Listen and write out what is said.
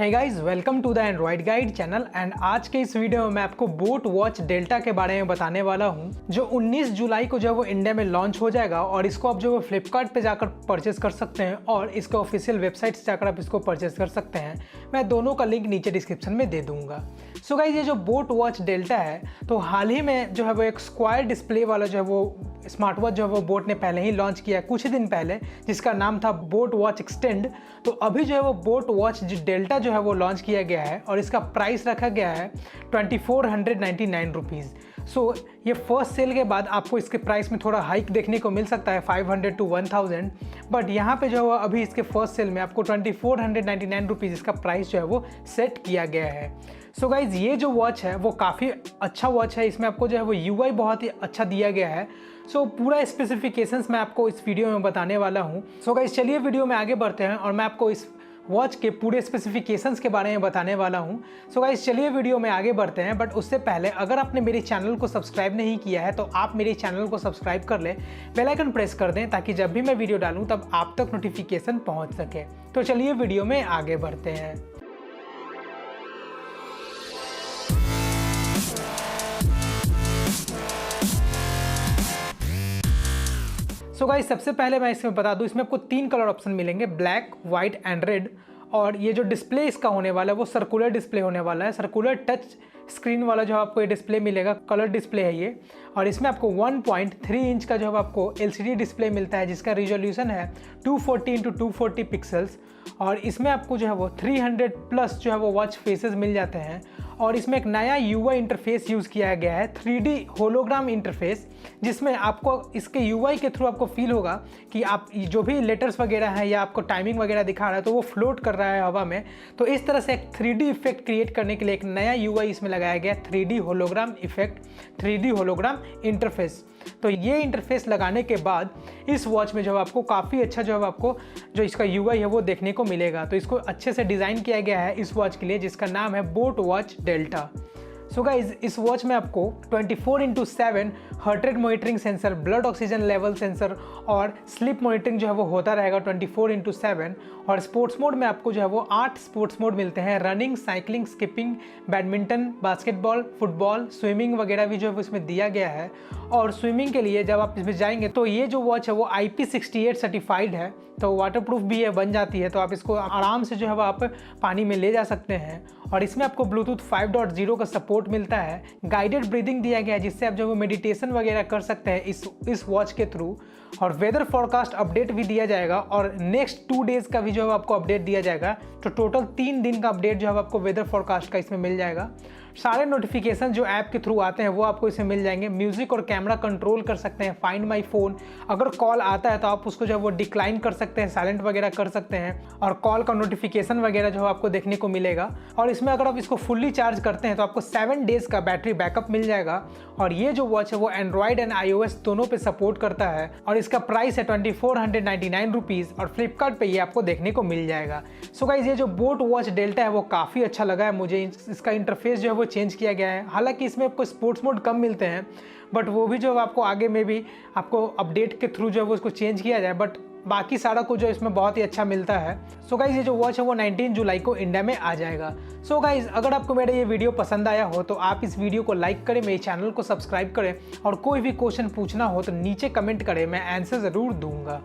Hey guys, welcome to the Android guide channel. And आज के इस वीडियो में मैं आपको बोट वॉच डेल्टा के बारे में बताने वाला हूं, जो 19 जुलाई को जो वो इंडिया में लॉन्च हो जाएगा और इसको आप जो फ्लिपकार्ट पे जाकर परचेस कर सकते हैं और इसके ऑफिशियल वेबसाइट से जाकर आप इसको परचेस कर सकते हैं। मैं दोनों का लिंक नीचे डिस्क्रिप्शन में दे दूंगा। सो गाइस, ये जो बोट वॉच डेल्टा है तो हाल ही में जो है वो एक स्क्वायर डिस्प्ले वाला जो है वो स्मार्ट वॉच जो है वो बोट ने पहले ही लॉन्च किया है कुछ ही दिन पहले, जिसका नाम था बोट वॉच एक्सटेंड। तो अभी जो है वो बोट वॉच डेल्टा जो है वो लॉन्च किया गया है और इसका प्राइस रखा गया है 2499 रुपीज़। सो ये फर्स्ट सेल के बाद आपको इसके प्राइस में थोड़ा हाइक देखने को मिल सकता है 500 to 1000, बट यहाँ पे जो है अभी इसके फर्स्ट सेल में आपको 2499 रुपीज़ इसका प्राइस जो है वो सेट किया गया है। सो गाइज, ये जो वॉच है वो काफ़ी अच्छा वॉच है। इसमें आपको जो है वो यूआई बहुत ही अच्छा दिया गया है। सो पूरा स्पेसिफिकेशंस मैं आपको इस वीडियो में बताने वाला हूँ। सो गाइज, चलिए वीडियो में आगे बढ़ते हैं और मैं आपको इस वॉच के पूरे स्पेसिफिकेशंस के बारे में बताने वाला हूँ। सो गाइज, चलिए वीडियो में आगे बढ़ते हैं। बट उससे पहले अगर आपने मेरे चैनल को सब्सक्राइब नहीं किया है तो आप मेरे चैनल को सब्सक्राइब कर लें, बेल आइकन प्रेस कर दें ताकि जब भी मैं वीडियो डालूँ तब आप तक नोटिफिकेशन पहुँच सके। तो चलिए वीडियो में आगे बढ़ते हैं। सो गाइस, सबसे पहले मैं इसमें बता दूं, इसमें आपको 3 कलर ऑप्शन मिलेंगे, ब्लैक, वाइट एंड रेड। और ये जो डिस्प्ले इसका होने वाला है वो सर्कुलर डिस्प्ले होने वाला है। सर्कुलर टच स्क्रीन वाला जो आपको ये डिस्प्ले मिलेगा, कलर डिस्प्ले है ये। और इसमें आपको 1.3 इंच का जो है आपको LCD डिस्प्ले मिलता है, जिसका रिजोल्यूशन है 240 x 240 पिक्सल्स। और इसमें आपको जो है वो 300 प्लस जो है वो वॉच फेसेस मिल जाते हैं। और इसमें एक नया UI इंटरफेस यूज़ किया गया है, 3D होलोग्राम इंटरफेस, जिसमें आपको इसके UI के थ्रू आपको फील होगा कि आप जो भी लेटर्स वगैरह हैं या आपको टाइमिंग वगैरह दिखा रहा है तो वो फ्लोट कर रहा है हवा में। तो इस तरह से एक 3D इफेक्ट क्रिएट करने के लिए एक नया UI इसमें लगाया गया, 3D hologram effect, 3D hologram interface. तो ये इंटरफेस लगाने के बाद इस वॉच में जो है आपको काफ़ी अच्छा जो है आपको जो इसका UI है वो देखने को मिलेगा। तो इसको अच्छे से डिज़ाइन किया गया है इस वॉच के लिए, जिसका नाम है boat watch delta. So guys, इस वॉच में आपको 24/7 heart rate monitoring sensor, blood oxygen level sensor और स्लीप मॉनिटरिंग जो है वो होता रहेगा 24/7। और स्पोर्ट्स मोड में आपको जो है वो 8 स्पोर्ट्स मोड मिलते हैं, running, cycling, skipping, badminton, basketball, football, swimming वगैरह भी जो है इसमें दिया गया है। और स्विमिंग के लिए जब आप इसमें जाएंगे तो ये जो वॉच है वो IP68 सर्टिफाइड है, तो वाटरप्रूफ भी ये बन जाती है। तो आप इसको आराम से जो है वो आप पानी में ले जा सकते हैं। और इसमें आपको ब्लूटूथ 5.0 का सपोर्ट मिलता है, गाइडेड ब्रीदिंग दिया गया है जिससे आप जो वो मेडिटेशन वगैरह कर सकते हैं इस वॉच के थ्रू। और वेदर फॉरकास्ट अपडेट भी दिया जाएगा और नेक्स्ट 2 डेज़ का भी जो है आपको अपडेट दिया जाएगा। तो टोटल 3 दिन का अपडेट जो है आपको वेदर फॉरकास्ट का इसमें मिल जाएगा। सारे नोटिफिकेशन जो ऐप के थ्रू आते हैं वो आपको इसमें मिल जाएंगे। म्यूजिक और कैमरा कंट्रोल कर सकते हैं, फाइंड माई फ़ोन, अगर कॉल आता है तो आप उसको जो है वो डिक्लाइन कर सकते हैं, साइलेंट वगैरह कर सकते हैं और कॉल का नोटिफिकेशन वगैरह जो है आपको देखने को मिलेगा। और इसमें अगर आप इसको फुल्ली चार्ज करते हैं तो आपको 7 डेज़ का बैटरी बैकअप मिल जाएगा। और ये जो वॉच है वो एंड्रॉयड एंड iOS दोनों पे सपोर्ट करता है और इसका प्राइस है 2499 रुपीज़ और फ्लिपकार्ट पे ये आपको देखने को मिल जाएगा। सो गाइस, ये जो बोट वॉच डेल्टा है वो काफ़ी अच्छा लगा है मुझे। इसका इंटरफेस जो है वो चेंज किया गया है। हालांकि इसमें आपको स्पोर्ट्स मोड कम मिलते हैं, बट वो भी जो आपको आगे में भी आपको अपडेट के थ्रू जो है वो इसको चेंज किया जाए, बट बाकी सारा कुछ जो इसमें बहुत ही अच्छा मिलता है। सो गाइज, ये जो वॉच है वो 19 जुलाई को इंडिया में आ जाएगा। सो गाइज, अगर आपको मेरा ये वीडियो पसंद आया हो तो आप इस वीडियो को लाइक करें, मेरे चैनल को सब्सक्राइब करें और कोई भी क्वेश्चन पूछना हो तो नीचे कमेंट करें, मैं आंसर ज़रूर दूंगा।